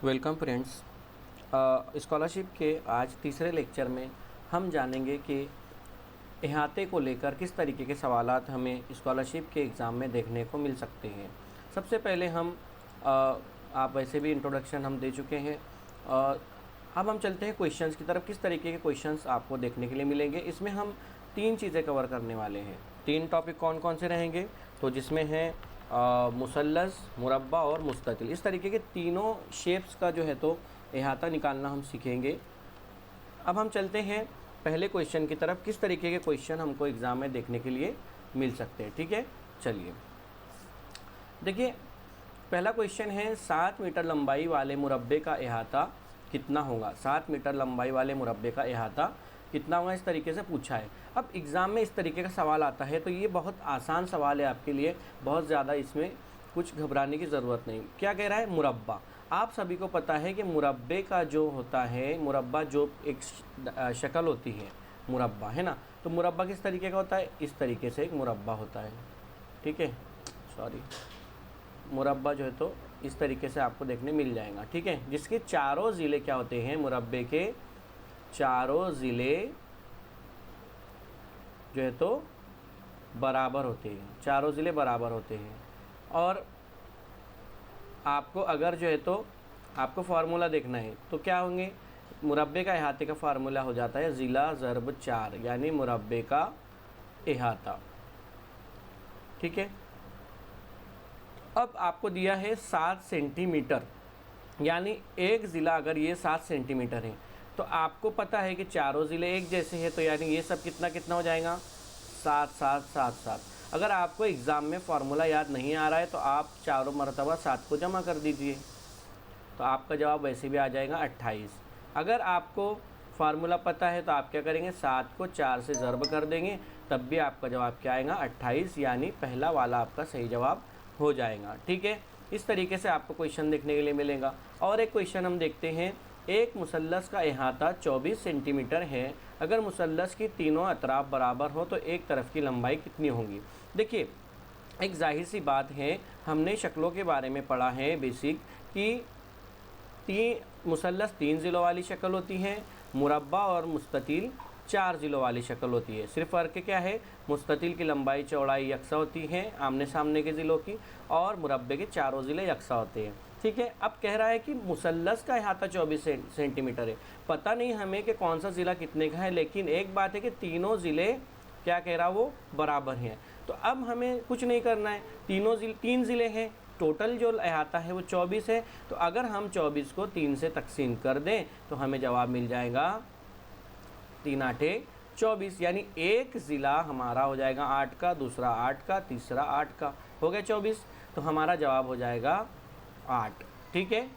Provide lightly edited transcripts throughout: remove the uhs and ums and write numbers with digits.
Welcome friends. Scholarship के आज तीसरे लेक्चर में हम जानेंगे कि इहाते को लेकर किस तरीके के सवालात हमें स्कॉलरशिप के एग्ज़ाम में देखने को मिल सकते हैं। सबसे पहले आप वैसे भी इंट्रोडक्शन हम दे चुके हैं और अब हम चलते हैं क्वेश्चंस की तरफ। किस तरीके के क्वेश्चंस आपको देखने के लिए मिलेंगे, इसमें हम तीन चीज़ें कवर करने वाले हैं। तीन टॉपिक कौन कौन से रहेंगे, तो जिसमें है मुसल्लस, मुरब्बा और मुस्ततिल। इस तरीके के तीनों शेप्स का जो है तो इहाता निकालना हम सीखेंगे। अब हम चलते हैं पहले क्वेश्चन की तरफ, किस तरीके के क्वेश्चन हमको एग्ज़ाम में देखने के लिए मिल सकते हैं। ठीक है, चलिए देखिए, पहला क्वेश्चन है 7 मीटर लंबाई वाले मुरब्बे का इहाता कितना होगा। 7 मीटर लंबाई वाले मुरब्बे का इहाता कितना होगा, इस तरीके से पूछा है। अब एग्ज़ाम में इस तरीके का सवाल आता है तो ये बहुत आसान सवाल है आपके लिए, बहुत ज़्यादा इसमें कुछ घबराने की ज़रूरत नहीं। क्या कह रहा है, मुरब्बा। आप सभी को पता है कि मुरब्बे का जो होता है, मुरब्बा जो एक शक्ल होती है मुरब्बा, है ना। तो मुरब्बा किस तरीके का होता है, इस तरीके से एक मुरब्बा होता है। ठीक है, सॉरी, मुरब्बा जो है तो इस तरीके से आपको देखने मिल जाएगा। ठीक है, जिसके चारों ज़िले क्या होते हैं, मुरब्बे के चारों ज़िले जो है तो बराबर होते हैं, चारों ज़िले बराबर होते हैं। और आपको अगर जो है तो आपको फार्मूला देखना है तो क्या होंगे, मुरब्बे का इहाते का फार्मूला हो जाता है ज़िला ज़रब 4, यानी मुरब्बे का इहाता। ठीक है, अब आपको दिया है 7 सेंटीमीटर, यानी एक ज़िला अगर ये 7 सेंटीमीटर है तो आपको पता है कि चारों ज़िले एक जैसे हैं, तो यानी ये सब कितना कितना हो जाएगा, 7 7 7 7। अगर आपको एग्ज़ाम में फार्मूला याद नहीं आ रहा है तो आप चारों मरतबा 7 को जमा कर दीजिए, तो आपका जवाब वैसे भी आ जाएगा 28। अगर आपको फार्मूला पता है तो आप क्या करेंगे, 7 को 4 से ज़र्ब कर देंगे, तब भी आपका जवाब क्या आएगा, 28, यानी पहला वाला आपका सही जवाब हो जाएगा। ठीक है, इस तरीके से आपको क्वेश्चन देखने के लिए मिलेगा। और एक क्वेश्चन हम देखते हैं, एक मुसल्लस का इहाता 24 सेंटीमीटर है, अगर मुसल्लस की तीनों अतराफ बराबर हो तो एक तरफ की लंबाई कितनी होगी। देखिए, एक जाहिर सी बात है, हमने शक्लों के बारे में पढ़ा है बेसिक कि मुसल्लस 3 ज़िलों वाली शक्ल होती है, मुरब्बा और मुस्ततिल 4 ज़िलों वाली शक्ल होती है। सिर्फ फ़र्क क्या है, मुस्ततिल की लंबाई चौड़ाई यकसा होती है आमने सामने के ज़िलों की, और मुरब्बे के चारों ज़िले यकसा होते हैं। ठीक है, अब कह रहा है कि मुसल्लस का इहाता 24 सेंटीमीटर है। पता नहीं हमें कि कौन सा ज़िला कितने का है, लेकिन एक बात है कि तीनों ज़िले क्या कह रहा, वो बराबर हैं। तो अब हमें कुछ नहीं करना है, तीन ज़िले हैं, टोटल जो इहाता है वो 24 है। तो अगर हम 24 को 3 से तकसीम कर दें तो हमें जवाब मिल जाएगा 3 8 24, यानी एक ज़िला हमारा हो जाएगा 8 का, दूसरा 8 का, तीसरा 8 का, हो गया 24। तो हमारा जवाब हो जाएगा 8। ठीक है,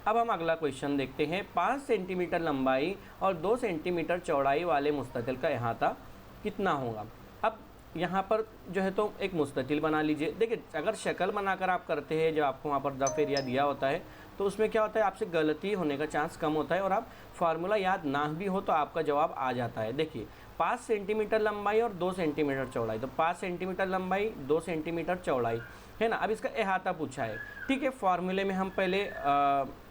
अब हम अगला क्वेश्चन देखते हैं। 5 सेंटीमीटर लंबाई और 2 सेंटीमीटर चौड़ाई वाले मुस्ततिल का इहाता कितना होगा। अब यहाँ पर जो है तो एक मुस्ततिल बना लीजिए। देखिए, अगर शक्ल बनाकर आप करते हैं, जो आपको वहाँ पर रफ एरिया दिया होता है, तो उसमें क्या होता है, आपसे गलती होने का चांस कम होता है और आप फार्मूला याद ना भी हो तो आपका जवाब आ जाता है। देखिए, 5 सेंटीमीटर लंबाई और 2 सेंटीमीटर चौड़ाई, तो 5 सेंटीमीटर लंबाई, 2 सेंटीमीटर चौड़ाई, है ना। अब इसका इहाता पूछा है। ठीक है, फार्मूले में हम पहले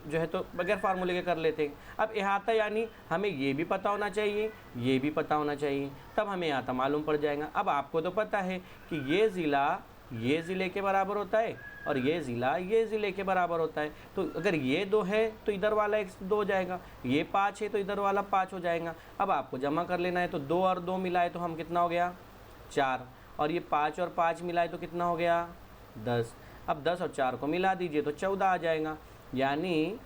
जो है तो बगैर फार्मूले के कर लेते हैं। अब इहाता यानी हमें ये भी पता होना चाहिए, ये भी पता होना चाहिए, तब हमें इहाता मालूम पड़ जाएगा। अब आपको तो पता है कि ये ज़िला ये ज़िले के बराबर होता है और ये ज़िला ये ज़िले के बराबर होता है। तो अगर ये 2 है तो इधर वाला 2 हो जाएगा, ये 5 है तो इधर वाला 5 हो जाएगा। अब आपको जमा कर लेना है, तो 2 और 2 मिलाए तो हम कितना हो गया, 4, और ये 5 और 5 मिलाए तो कितना हो गया, 10। अब 10 और 4 को मिला दीजिए तो 14 आ जाएगा, यानी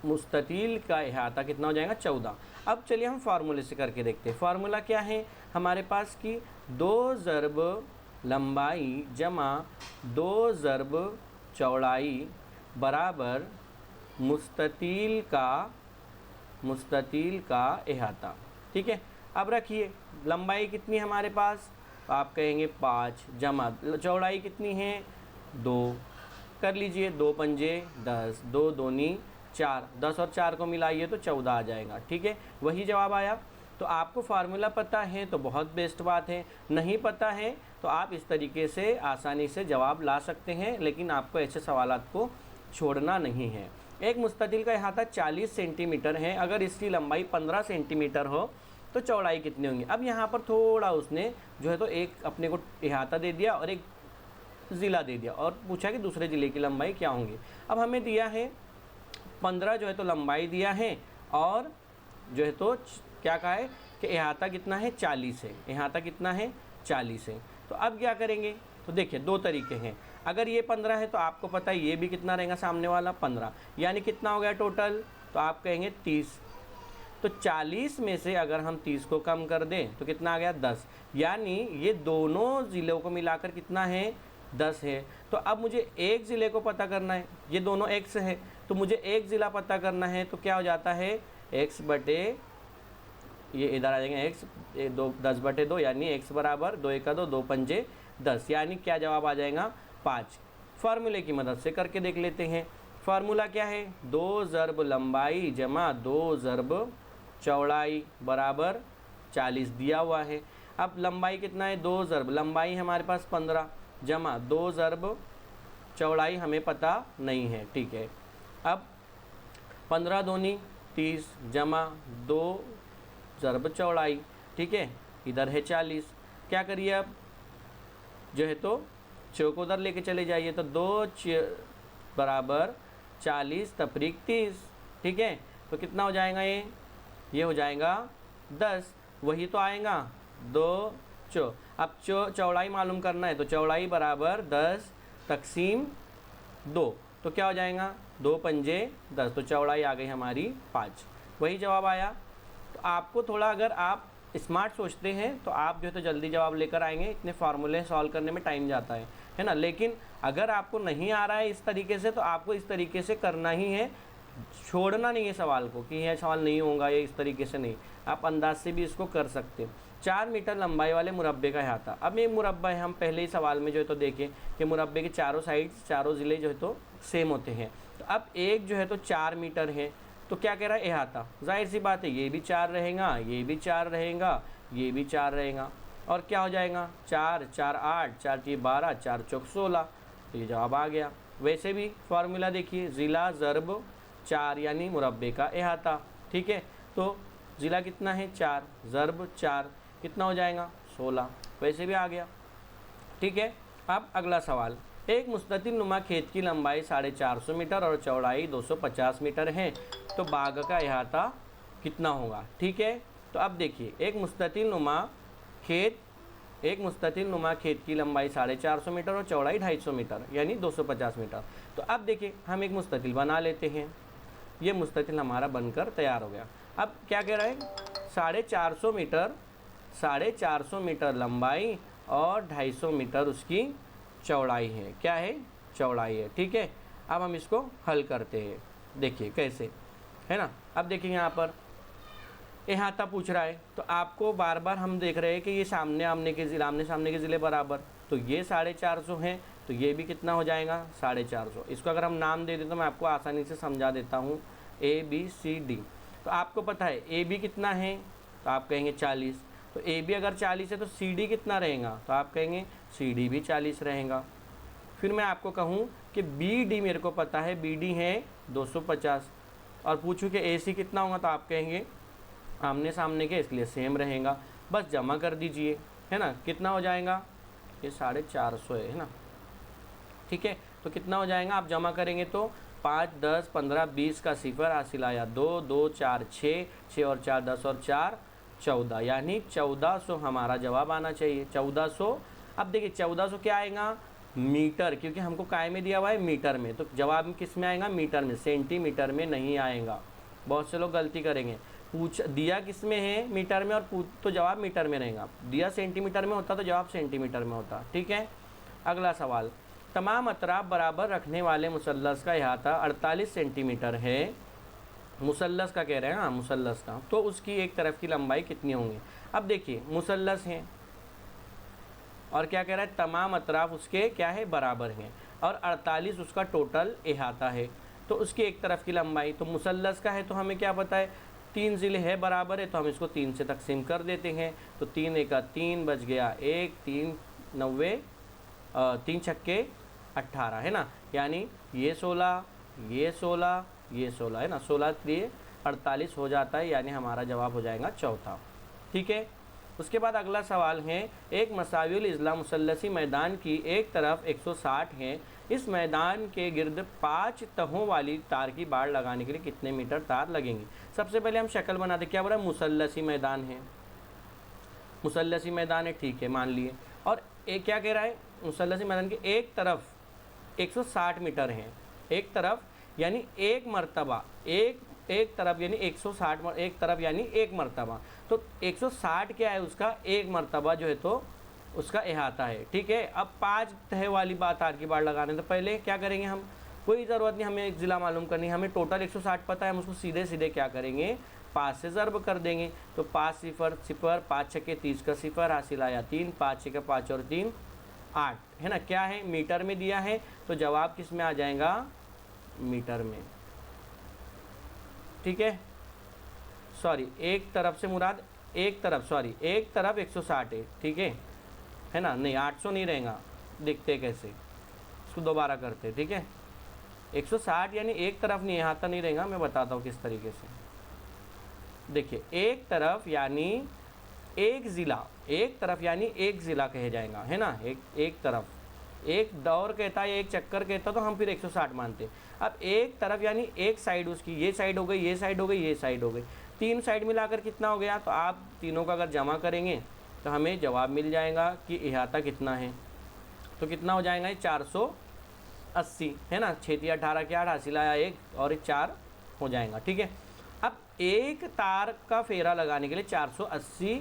मुस्ततिल का इहाता कितना हो जाएगा, 14। अब चलिए हम फार्मूले से करके देखते हैं। फार्मूला क्या है हमारे पास कि 2 ज़रब लंबाई जमा 2 ज़रब चौड़ाई बराबर मुस्ततिल का इहाता। ठीक है, अब रखिए, लंबाई कितनी है हमारे पास, आप कहेंगे 5, जमा चौड़ाई कितनी है, 2, कर लीजिए, 2 पंजे 10, 2 दूनी 4, 10 और 4 को मिलाइए तो 14 आ जाएगा। ठीक है, वही जवाब आया। तो आपको फार्मूला पता है तो बहुत बेस्ट बात है, नहीं पता है तो आप इस तरीके से आसानी से जवाब ला सकते हैं, लेकिन आपको ऐसे सवालात को छोड़ना नहीं है। एक मुस्ततिल का अहाता 40 सेंटीमीटर है, अगर इसकी लंबाई 15 सेंटीमीटर हो तो चौड़ाई कितनी होंगी। अब यहाँ पर थोड़ा उसने जो है तो एक अपने को अहाता दे दिया और एक ज़िला दे दिया और पूछा कि दूसरे ज़िले की लंबाई क्या होंगी। अब हमें दिया है 15 जो है तो लंबाई दिया है और जो है तो क्या कहा है कि अहाता कितना है 40 है, अहाता कितना है 40 है। तो अब क्या करेंगे, तो देखिए दो तरीके हैं। अगर ये 15 है तो आपको पता है ये भी कितना रहेगा सामने वाला 15, यानी कितना हो गया टोटल, तो आप कहेंगे 30। तो 40 में से अगर हम 30 को कम कर दें तो कितना आ गया 10, यानी ये दोनों ज़िलों को मिलाकर कितना है 10 है। तो अब मुझे एक ज़िले को पता करना है, ये दोनों x है तो मुझे एक ज़िला पता करना है, तो क्या हो जाता है x बटे ये इधर आ जाएंगे x 10/2, यानी x बराबर 2 1 2 2 5 10, यानी क्या जवाब आ जाएगा 5। फार्मूले की मदद से करके देख लेते हैं। फार्मूला क्या है, 2 ज़र्ब लंबाई जमा 2 ज़र्ब चौड़ाई बराबर 40 दिया हुआ है। अब लंबाई कितना है 2 ज़र्ब लंबाई हमारे पास 15 जमा 2 ज़र्ब चौड़ाई हमें पता नहीं है, ठीक है। अब 15 दूनी 30 जमा 2 ज़र्ब चौड़ाई, ठीक है, इधर है 40। क्या करिए अब जो है तो चौक उधर लेके चले जाइए, तो 2 बराबर 40 तफरीक 30, ठीक है। तो कितना हो जाएगा ये हो जाएगा 10, वही तो आएगा 2 चौ। अब चौड़ाई मालूम करना है तो चौड़ाई बराबर 10 तकसीम 2, तो क्या हो जाएगा 2 पंजे 10, तो चौड़ाई आ गई हमारी 5, वही जवाब आया। तो आपको थोड़ा अगर आप स्मार्ट सोचते हैं तो आप जो है तो जल्दी जवाब लेकर आएंगे, इतने फार्मूले सॉल्व करने में टाइम जाता है ना। लेकिन अगर आपको नहीं आ रहा है इस तरीके से तो आपको इस तरीके से करना ही है, छोड़ना नहीं है सवाल को कि यह सवाल नहीं होगा, ये इस तरीके से नहीं, आप अंदाज से भी इसको कर सकते हैं। 4 मीटर लंबाई वाले मुरब्बे का अहाता। अब ये मुरब्बा है, हम पहले ही सवाल में जो है तो देखें कि मुरब्बे के चारों साइड्स चारों ज़िले जो है तो सेम होते हैं। तो अब एक जो है तो 4 मीटर है, तो क्या कह रहा है अहाता, जाहिर सी बात है ये भी 4 रहेगा, ये भी 4 रहेगा, ये भी 4 रहेगा, और क्या हो जाएगा 4 4 8 4 3 12 4 चौक 16, तो ये जवाब आ गया। वैसे भी फार्मूला देखिए, ज़िला ज़र्ब 4 यानी मुरब्बे का अहाता, ठीक है। तो ज़िला कितना है 4 ज़र्ब 4 कितना हो जाएगा 16, वैसे भी आ गया, ठीक है। अब अगला सवाल, एक मुस्ततिल नुमा खेत की लंबाई 450 मीटर और चौड़ाई 250 मीटर है, तो बाग का अहाता कितना होगा, ठीक है। तो अब देखिए एक मुस्ततिल नुमा खेत की लंबाई 450 मीटर और चौड़ाई 250 मीटर यानी 250 मीटर। तो अब देखिए हम एक मुस्ततिल बना लेते हैं, ये मुस्ततिल हमारा बनकर तैयार हो गया। अब क्या कह रहा है 450 मीटर लंबाई और 250 मीटर उसकी चौड़ाई है, क्या है चौड़ाई है, ठीक है। अब हम इसको हल करते हैं, देखिए कैसे है ना। अब देखिए यहाँ पर अहाता पूछ रहा है, तो आपको बार बार हम देख रहे हैं कि ये आमने सामने के ज़िले बराबर, तो ये 450 हैं, तो ये भी कितना हो जाएगा 450। इसको अगर हम नाम दे दें तो मैं आपको आसानी से समझा देता हूँ, ABCD। तो आपको पता है AB कितना है, तो आप कहेंगे 40, तो AB अगर 40 है तो CD कितना रहेगा, तो आप कहेंगे CD भी 40 रहेगा। फिर मैं आपको कहूँ कि BD मेरे को पता है, BD है 250, और पूछूँ कि AC कितना होगा, तो आप कहेंगे आमने सामने के इसलिए सेम रहेगा, बस जमा कर दीजिए, है ना। कितना हो जाएगा ये 450 है ना, ठीक है। तो कितना हो जाएगा, आप जमा करेंगे तो 5 10 15 20 का सिफर हासिल आया, 2 2 4 6 6 और 4 10 और 4 14, यानी 1400 हमारा जवाब आना चाहिए, 1400। अब देखिए 1400 क्या आएगा मीटर, क्योंकि हमको काय में दिया हुआ है मीटर में, तो जवाब किस में आएगा मीटर में, सेंटीमीटर में नहीं आएगा। बहुत से लोग गलती करेंगे, दिया किस में है मीटर में और तो जवाब मीटर में रहेगा, दिया सेंटीमीटर में होता तो जवाब सेंटीमीटर में होता, ठीक है। अगला सवाल, तमाम अतराफ बराबर रखने वाले मुसल्लस का अहाता 48 सेंटीमीटर है, मुसल्लस का कह रहे हैं, हाँ मुसल्लस का, तो उसकी एक तरफ की लंबाई कितनी होंगी। अब देखिए मुसल्लस हैं और क्या कह रहा है तमाम अतराफ उसके क्या है बराबर हैं, और 48 उसका टोटल अहाता है, तो उसकी एक तरफ की लंबाई, तो मुसल्लस का है तो हमें क्या पता है 3 ज़िले है बराबर है, तो हम इसको 3 से तकसीम कर देते हैं, तो 3 एका 3 बच गया 1, 3 90 3 छक्के 18 है ना, यानी ये 16 ये 16, ये 16 है ना, 16 3 48 हो जाता है, यानी हमारा जवाब हो जाएगा चौथा। ठीक है। उसके बाद अगला सवाल है, एक मसाविल इज़्ला मुसल्लसी मैदान की एक तरफ 160 है, इस मैदान के गिर्द 5 तहों वाली तार की बाड़ लगाने के लिए कितने मीटर तार लगेंगे। सबसे पहले हम शक्ल बनाते, क्या बोला, मुसल्लसी मैदान है, मुसल्लसी मैदान है, ठीक है, मान लिए। और एक क्या कह रहा है, मुसल्लसी मैदान के एक तरफ 160 मीटर है, एक तरफ यानी एक मरतबा, एक तरफ यानी 160, एक तरफ यानी एक मरतबा, तो 160 क्या है, उसका एक मरतबा जो है तो उसका अहाता है। ठीक है। अब 5 तह वाली बात तार की बाड़ लगाने, तो पहले क्या करेंगे, हम कोई ज़रूरत नहीं हमें एक ज़िला मालूम करनी, हमें टोटल 160 पता है, हम उसको सीधे सीधे क्या करेंगे, 5 से ज़र्ब कर देंगे। तो 5 0 0, 5 छक्के 30 का 0 हासिल आया 3, 5 छक्के 5 और 3 8, है ना। क्या है, मीटर में दिया है, तो जवाब किस में आ जाएगा, मीटर में। ठीक है। सॉरी, एक तरफ से मुराद, एक तरफ, सॉरी, एक तरफ 160 है, ठीक है ना, नहीं 800 नहीं रहेगा, देखते कैसे, इसको दोबारा करते, ठीक है। 160 यानी एक तरफ नहीं, यहाँ तक नहीं रहेगा, मैं बताता हूँ किस तरीके से। देखिए, एक तरफ यानी एक ज़िला, एक तरफ यानी एक ज़िला कहे जाएगा, है ना, एक तरफ, एक दौर कहता है, एक चक्कर कहता तो हम फिर 160 मानते। अब एक तरफ यानी एक साइड, उसकी ये साइड हो गई, ये साइड हो गई, ये साइड हो गई, 3 साइड मिलाकर कितना हो गया, तो आप तीनों का अगर जमा करेंगे तो हमें जवाब मिल जाएगा कि अहाता कितना है। तो कितना हो जाएगा, 480, है ना, 6 3 18 के 8 हासिल आया 1 और 4 हो जाएगा। ठीक है। अब एक तार का फेरा लगाने के लिए 480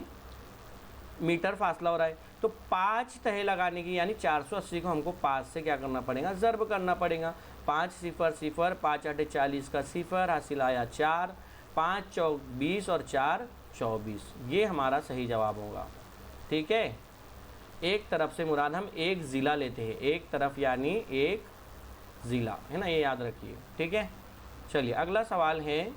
मीटर फासला हो रहा है, तो 5 तह लगाने की यानी 480 को हमको 5 से क्या करना पड़ेगा, ज़र्ब करना पड़ेगा। 5 0 0, 5 8 40 का 0 हासिल आया 4, 5 चौक 20 और 4 24, ये हमारा सही जवाब होगा। ठीक है। एक तरफ से मुराद हम एक ज़िला लेते हैं, एक तरफ यानी एक ज़िला, है ना, ये याद रखिए। ठीक है। चलिए अगला सवाल है,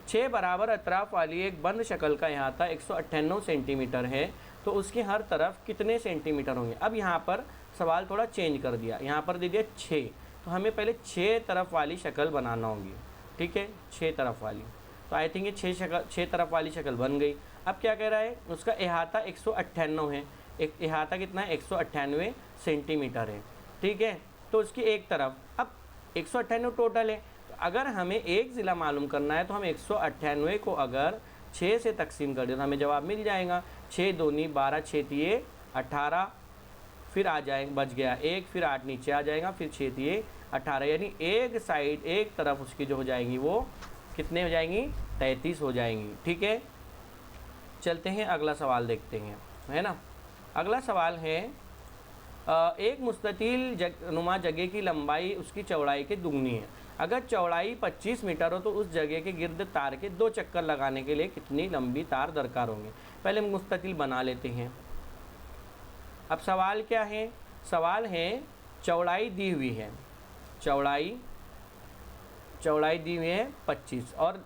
6 बराबर अतराफ वाली एक बंद शक्ल का अहाता 198 सेंटीमीटर है, तो उसके हर तरफ कितने सेंटीमीटर होंगे। अब यहाँ पर सवाल थोड़ा चेंज कर दिया, यहाँ पर दे दिया 6, तो हमें पहले 6 तरफ वाली शक्ल बनाना होगी। ठीक है, 6 तरफ वाली, तो आई थिंक ये 6 तरफ वाली शक्ल बन गई। अब क्या कह रहा है, उसका अहाता 198 है, एक अहाता कितना है, 198 सेंटीमीटर है। ठीक है। तो उसकी एक तरफ, अब 198 टोटल है, तो अगर हमें एक ज़िला मालूम करना है तो हम 198 को अगर 6 से तकसीम कर दें तो हमें जवाब मिल जाएगा। 6 दूनी 12, 6 तिये 18, फिर आ जाए, बच गया 1, फिर 8 नीचे आ जाएगा, फिर 6 तिये 18, यानी एक साइड, एक तरफ उसकी जो हो जाएंगी वो कितने हो जाएंगी, 33 हो जाएंगी। ठीक है। चलते हैं अगला सवाल देखते हैं, है ना। अगला सवाल है, एक मुस्ततील नुमा जगह की लंबाई उसकी चौड़ाई के दुगनी है, अगर चौड़ाई 25 मीटर हो तो उस जगह के गिर्द तार के 2 चक्कर लगाने के लिए कितनी लंबी तार दरकार होंगे। पहले मुस्ततील बना लेते हैं। अब सवाल क्या है, सवाल है चौड़ाई दी हुई है, चौड़ाई दी हुई है 25 और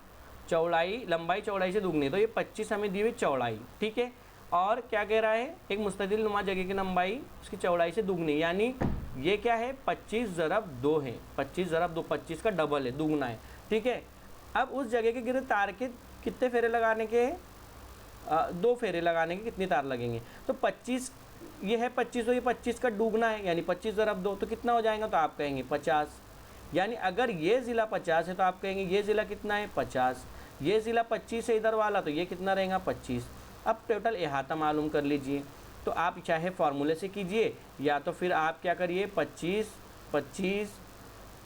चौड़ाई, लंबाई चौड़ाई से दुगनी, तो ये 25 हमें दी हुई चौड़ाई। ठीक है। और क्या कह रहा है, एक मुस्ततील नुमा जगह की लंबाई उसकी चौड़ाई से दुगनी, यानी ये क्या है, 25 ज़रब 2 है, 25 ज़रब 2, 25 का डबल है, दुगना है। ठीक है। अब उस जगह के गिर्द तार के कितने फेरे लगाने के, 2 फेरे लगाने के कितनी तार लगेंगे, तो 25 ये है 25, तो ये 25 का दुगना है, यानी 25 ज़रब 2, तो कितना हो जाएगा, तो आप कहेंगे 50। यानी अगर ये ज़िला 50 है तो आप कहेंगे ये ज़िला कितना है, 50, ये ज़िला 25 है इधर वाला, तो ये कितना रहेगा, 25। अब टोटल अहाता मालूम कर लीजिए, तो आप चाहे फार्मूले से कीजिए या तो फिर आप क्या करिए, 25 25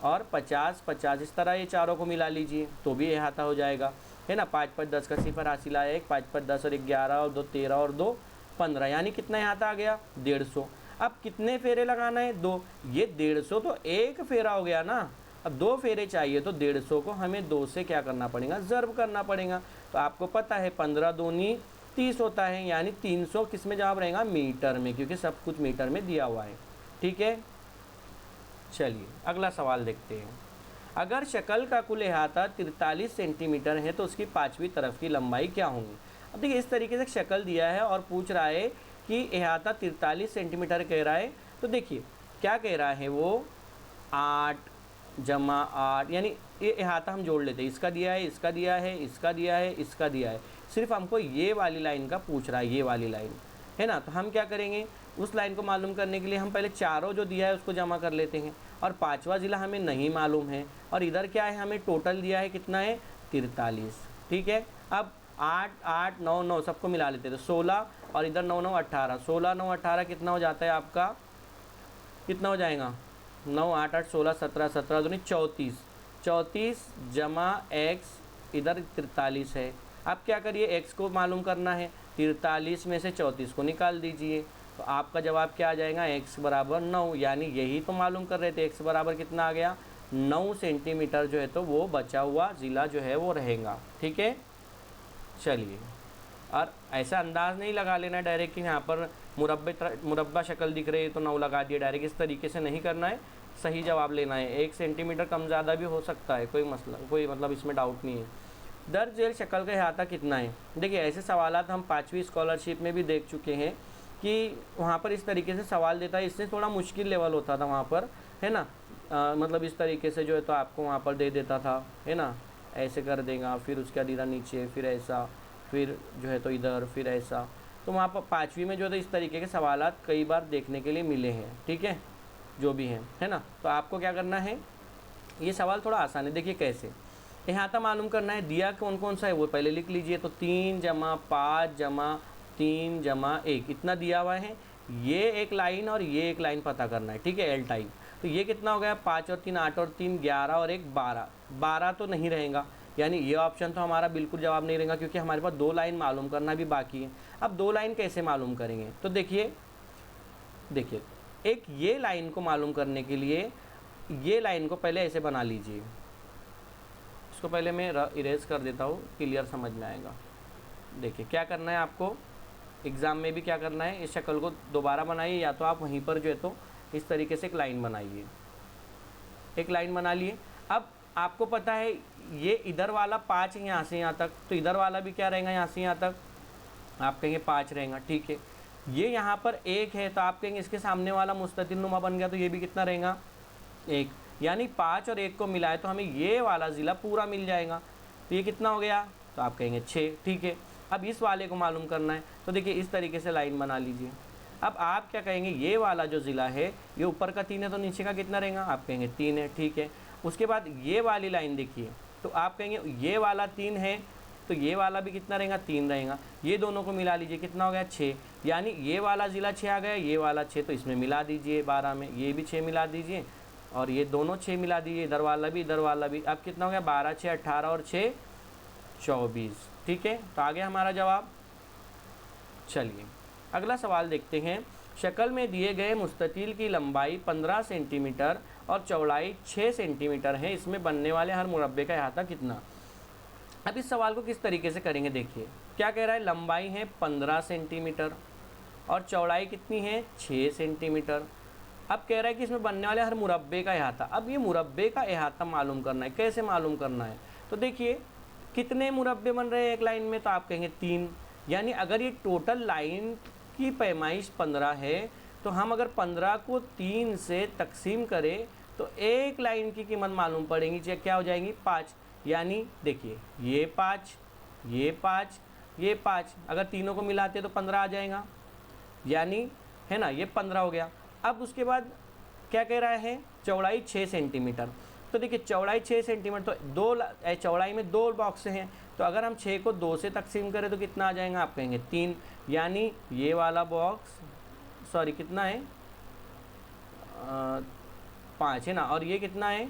और 50 50, इस तरह ये चारों को मिला लीजिए तो भी अहाता हो जाएगा, है ना। 5 5 10 का 0 हासिल आया 1, 5 5 10 और 11 और 2 13 और 2 15, यानी कितना अहाता आ गया, 150। अब कितने फेरे लगाना है, 2, ये 150 तो एक फेरा हो गया ना, अब 2 फेरे चाहिए तो 150 को हमें 2 से क्या करना पड़ेगा, ज़र्ब करना पड़ेगा। तो आपको पता है 15 दूनी 30 होता है, यानी 300 किस में जवाब रहेगा, मीटर में, क्योंकि सब कुछ मीटर में दिया हुआ है। ठीक है। चलिए अगला सवाल देखते हैं, अगर शक्ल का कुल अहाता 43 सेंटीमीटर है तो उसकी 5वीं तरफ की लंबाई क्या होगी। अब देखिए इस तरीके से शक्ल दिया है और पूछ रहा है कि अहाता 43 सेंटीमीटर कह रहा है, तो देखिए क्या कह रहा है वो, 8 जमा 8, यानी ये अहाता हम जोड़ लेते हैं, इसका दिया है, इसका दिया है, इसका दिया है, इसका दिया है। सिर्फ हमको ये वाली लाइन का पूछ रहा है, ये वाली लाइन है ना। तो हम क्या करेंगे, उस लाइन को मालूम करने के लिए हम पहले चारों जो दिया है उसको जमा कर लेते हैं, और पांचवा ज़िला हमें नहीं मालूम है, और इधर क्या है हमें टोटल दिया है कितना है 43। ठीक है, अब 8 8 9 9 सबको मिला लेते हैं, तो 16 और इधर 9 9 18, 16 9 18 कितना हो जाता है आपका, कितना हो जाएगा 9 8 8 16 17 17 दूनी 34, 34 जमा x इधर 43 है। अब क्या करिए, x को मालूम करना है, 43 में से 34 को निकाल दीजिए, तो आपका जवाब क्या आ जाएगा, x बराबर 9, यानी यही तो मालूम कर रहे थे, x बराबर कितना आ गया 9 सेंटीमीटर जो है तो वो बचा हुआ ज़िला जो है वो रहेगा। ठीक है, चलिए, और ऐसा अंदाज़ नहीं लगा लेना डायरेक्ट कि यहाँ पर मुरब्बा शक्ल दिख रही है तो 9 लगा दिए, डायरेक्ट इस तरीके से नहीं करना है, सही जवाब लेना है। 1 सेंटीमीटर कम ज़्यादा भी हो सकता है, कोई मसला, कोई मतलब इसमें डाउट नहीं है। दर्ज झेल शक्ल का अहाता कितना है। देखिए ऐसे सवालात हम 5वीं स्कॉलरशिप में भी देख चुके हैं कि वहाँ पर इस तरीके से सवाल देता है, इससे थोड़ा मुश्किल लेवल होता था वहाँ पर, है ना। मतलब इस तरीके से जो है तो आपको वहाँ पर दे देता था, है ना, ऐसे कर देगा, फिर उसके बाद इधर नीचे, फिर ऐसा, फिर जो है तो इधर, फिर ऐसा। तो वहाँ पर 5वीं में जो है तो इस तरीके के सवालात कई बार देखने के लिए मिले हैं। ठीक है, जो भी हैं, है ना। तो आपको क्या करना है, ये सवाल थोड़ा आसान है। देखिए कैसे, अहाता मालूम करना है, दिया कौन कौन सा है वो पहले लिख लीजिए। तो 3 जमा 5 जमा 3 जमा 1 इतना दिया हुआ है, ये एक लाइन और ये एक लाइन पता करना है। ठीक है, एल टाइप। तो ये कितना हो गया, 5 और 3 8 और 3 11 और 1 12, 12 तो नहीं रहेगा, यानी ये ऑप्शन तो हमारा बिल्कुल जवाब नहीं रहेगा, क्योंकि हमारे पास 2 लाइन मालूम करना भी बाकी है। अब 2 लाइन कैसे मालूम करेंगे, तो देखिए एक ये लाइन को मालूम करने के लिए ये लाइन को पहले ऐसे बना लीजिए, इसको पहले मैं इरेज कर देता हूँ, क्लियर समझ में आएगा। देखिए क्या करना है आपको, एग्ज़ाम में भी क्या करना है, इस शक्ल को दोबारा बनाइए, या तो आप वहीं पर जो है तो इस तरीके से एक लाइन बनाइए, एक लाइन बना लिए। अब आपको पता है ये इधर वाला 5 है यहाँ से यहाँ तक, तो इधर वाला भी क्या रहेगा यहाँ से यहाँ तक, आप कहेंगे 5 रहेगा। ठीक है, ये यहाँ पर 1 है, तो आप कहेंगे इसके सामने वाला मुस्ततिल नुमा बन गया, तो ये भी कितना रहेगा 1, यानी 5 और 1 को मिलाए तो हमें ये वाला ज़िला पूरा मिल जाएगा। तो ये कितना हो गया, तो आप कहेंगे 6। ठीक है, अब इस वाले को मालूम करना है, तो देखिए इस तरीके से लाइन बना लीजिए। अब आप क्या कहेंगे, ये वाला जो ज़िला है ये ऊपर का 3 है, तो नीचे का कितना रहेगा, आप कहेंगे 3 है। ठीक है, उसके बाद ये वाली लाइन देखिए, तो आप कहेंगे ये वाला 3 है, तो ये वाला भी कितना रहेगा 3 रहेगा, ये दोनों को मिला लीजिए, कितना हो गया 6, यानी ये वाला ज़िला 6 आ गया, ये वाला 6, तो इसमें मिला दीजिए 12 में, ये भी 6 मिला दीजिए, और ये दोनों 6 मिला दीजिए, इधर वाला भी इधर वाला भी। अब कितना हो गया, 12 6 18 और 6 24। ठीक है, तो आ गया हमारा जवाब। चलिए अगला सवाल देखते हैं। शक्ल में दिए गए मुस्ततिल की लंबाई 15 सेंटीमीटर और चौड़ाई 6 सेंटीमीटर है, इसमें बनने वाले हर मुरब्बे का अहाता कितना। अब इस सवाल को किस तरीके से करेंगे, देखिए क्या कह रहा है, लंबाई है 15 सेंटीमीटर और चौड़ाई कितनी है 6 सेंटीमीटर। अब कह रहा है कि इसमें बनने वाले हर मुरब्बे का अहाता। अब ये मुरब्बे का अहाता मालूम करना है, कैसे मालूम करना है, तो देखिए कितने मुरब्बे बन रहे हैं एक लाइन में, तो आप कहेंगे 3, यानी अगर ये टोटल लाइन की पैमाइश 15 है, तो हम अगर 15 को 3 से तकसीम करें तो एक लाइन की कीमत मालूम पड़ेगी, क्या हो जाएगी 5, यानी देखिए ये 5 ये 5 ये 5, अगर तीनों को मिलाते तो 15 आ जाएगा, यानी है ना, ये 15 हो गया। अब उसके बाद क्या कह रहा है, चौड़ाई 6 सेंटीमीटर, तो देखिए चौड़ाई 6 सेंटीमीटर, तो चौड़ाई में 2 बॉक्स हैं, तो अगर हम 6 को 2 से तकसीम करें तो कितना आ जाएगा, आप कहेंगे 3, यानी ये वाला बॉक्स, सॉरी कितना है 5 है ना, और ये कितना है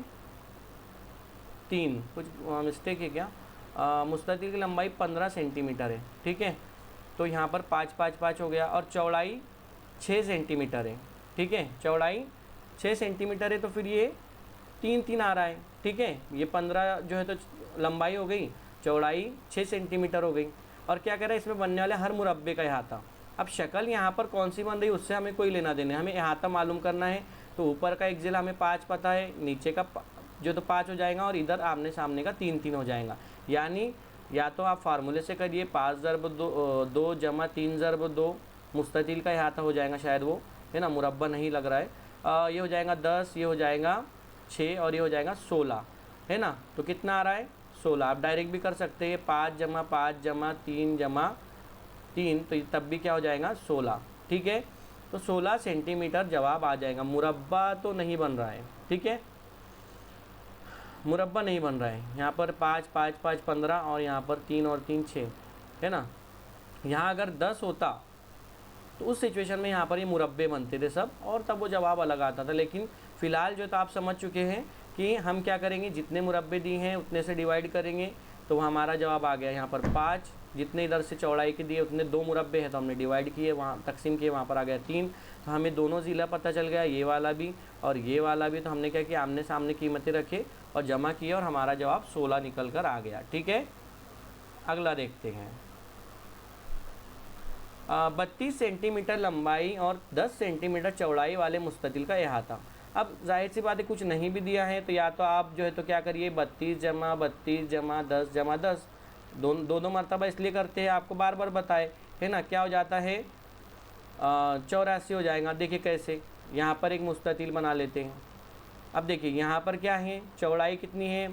3, कुछ मिस्टेक है क्या, मुस्ततिल की लंबाई 15 सेंटीमीटर है। ठीक है, तो यहाँ पर 5 5 5 हो गया, और चौड़ाई 6 सेंटीमीटर है। ठीक है, चौड़ाई 6 सेंटीमीटर है, तो फिर ये 3 3 आ रहा है। ठीक है, ये 15 जो है तो लंबाई हो गई, चौड़ाई 6 सेंटीमीटर हो गई, और क्या कह रहा है, इसमें बनने वाले हर मुरब्बे का अहाता। अब शक्ल यहाँ पर कौन सी बन रही है उससे हमें कोई लेना देना है, हमें अहाता मालूम करना है। तो ऊपर का एक ज़िला हमें 5 पता है, नीचे का जो तो 5 हो जाएगा, और इधर आमने सामने का 3 3 हो जाएगा, यानी या तो आप फार्मूले से करिए 5 ज़रब 2 जमा 3 ज़रब 2, मुस्ततिल का अहाता हो जाएगा शायद वो, है ना, मुरब्बा नहीं लग रहा है, ये हो जाएगा 10, ये हो जाएगा 6 और ये हो जाएगा 16, है ना। तो कितना आ रहा है 16। आप डायरेक्ट भी कर सकते हैं 5 जमा 5 जमा 3 जमा 3, तो ये तब भी क्या हो जाएगा 16, ठीक है। तो 16 सेंटीमीटर जवाब आ जाएगा। मुरब्बा तो नहीं बन रहा है, ठीक है, मुरब्बा नहीं बन रहा है। यहाँ पर 5 5 5 15 और यहाँ पर 3 और 3 6, है ना। यहाँ अगर 10 होता तो उस सिचुएशन में यहाँ पर ये मुरब्बे बनते थे सब, और तब वो जवाब अलग आता था। लेकिन फ़िलहाल जो तो आप समझ चुके हैं कि हम क्या करेंगे, जितने मुरब्बे दिए हैं उतने से डिवाइड करेंगे, तो हमारा जवाब आ गया यहाँ पर 5। जितने इधर से चौड़ाई के दिए उतने 2 मुरब्बे हैं तो हमने डिवाइड किए, वहाँ तकसीम किए, वहाँ पर आ गया 3। तो हमें दोनों ज़िला पता चल गया, ये वाला भी और ये वाला भी। तो हमने क्या किया, आमने सामने कीमतें रखे और जमा किए और हमारा जवाब 16 निकल कर आ गया, ठीक है। अगला देखते हैं। 32 सेंटीमीटर लंबाई और 10 सेंटीमीटर चौड़ाई वाले मुस्ततिल का अहाता। अब जाहिर सी बात है कुछ नहीं भी दिया है तो या तो आप जो है तो क्या करिए 32 जमा 32 जमा 10 जमा 10, दो मरतबा इसलिए करते हैं आपको बार बार बताए, है ना। क्या हो जाता है 84 हो जाएगा। देखिए कैसे, यहाँ पर एक मुस्ततिल बना लेते हैं। अब देखिए यहाँ पर क्या है, चौड़ाई कितनी है,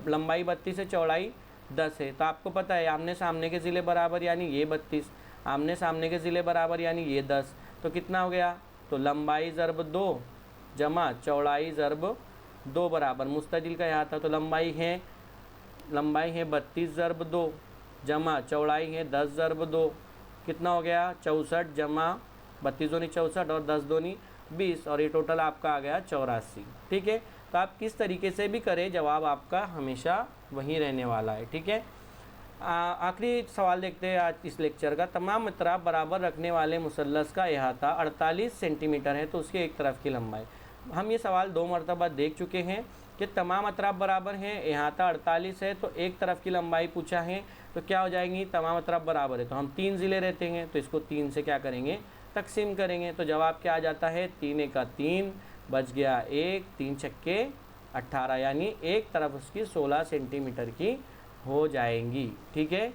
लंबाई 32 है, चौड़ाई 10 है। तो आपको पता है आमने सामने के ज़िले बराबर यानी ये 32, आमने सामने के ज़िले बराबर यानी ये 10। तो कितना हो गया, तो लंबाई ज़र्ब 2 जमा चौड़ाई ज़र्ब 2 बराबर मुस्ततिल का यहाँ था। तो लंबाई है 32 ज़र्ब 2 जमा चौड़ाई है 10 ज़र्ब 2, कितना हो गया 64 जमा 32 दूनी 64 और 10 दूनी 20, और ये टोटल आपका आ गया 84, ठीक है। तो आप किस तरीके से भी करें जवाब आपका हमेशा वहीं रहने वाला है, ठीक है। आखिरी सवाल देखते हैं आज इस लेक्चर का। तमाम अतराफ बराबर रखने वाले मुसल्लस का अहाता 48 सेंटीमीटर है तो उसके एक तरफ की लंबाई। हम ये सवाल 2 मरतबा देख चुके हैं कि तमाम अतराफ बराबर हैं, अहाता 48 है तो एक तरफ की लंबाई पूछा है, तो क्या हो जाएंगी, तमाम अतराफ बराबर है तो हम 3 ज़िले रहते हैं तो इसको 3 से क्या करेंगे, तकसीम करेंगे। तो जवाब क्या आ जाता है, 3 एका 3 बच गया 1, 3 छक्के 18, यानी एक तरफ उसकी 16 सेंटीमीटर की हो जाएंगी, ठीक है।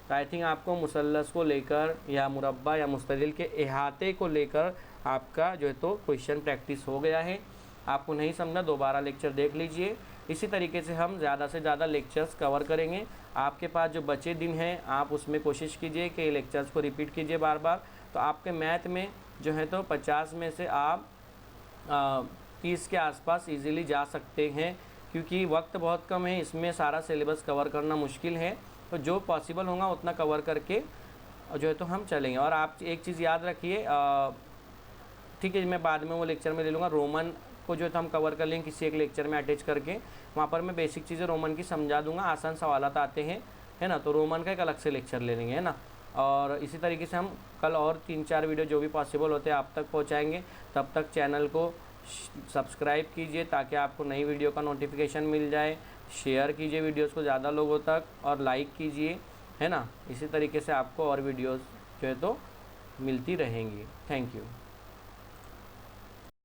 तो आई थिंक आपको मुसल्लस को लेकर या मुरब्बा या मुस्ततिल के अहाते को लेकर आपका जो है तो क्वेश्चन प्रैक्टिस हो गया है। आपको नहीं समझा दोबारा लेक्चर देख लीजिए। इसी तरीके से हम ज़्यादा से ज़्यादा लेक्चर्स कवर करेंगे। आपके पास जो बचे दिन हैं आप उसमें कोशिश कीजिए कि लेक्चर्स को रिपीट कीजिए बार बार। तो आपके मैथ में जो है तो 50 में से आप 30 के आसपास इजीली जा सकते हैं, क्योंकि वक्त बहुत कम है, इसमें सारा सिलेबस कवर करना मुश्किल है। तो जो पॉसिबल होगा उतना कवर करके जो है तो हम चलेंगे। और आप एक चीज़ याद रखिए, ठीक है, मैं बाद में वो लेक्चर में ले लूँगा, रोमन को जो है तो हम कवर कर लेंगे किसी एक लेक्चर में अटैच करके। वहाँ पर मैं बेसिक चीज़ें रोमन की समझा दूँगा, आसान सवालात आते हैं, है ना। तो रोमन का एक अलग से लेक्चर ले लेंगे, है ना। और इसी तरीके से हम कल और 3-4 वीडियो जो भी पॉसिबल होते हैं आप तक पहुँचाएँगे। तब तक चैनल को सब्सक्राइब कीजिए ताकि आपको नई वीडियो का नोटिफिकेशन मिल जाए। शेयर कीजिए वीडियोस को ज़्यादा लोगों तक और लाइक कीजिए, है ना। इसी तरीके से आपको और वीडियोस जो है तो मिलती रहेंगी। Thank you.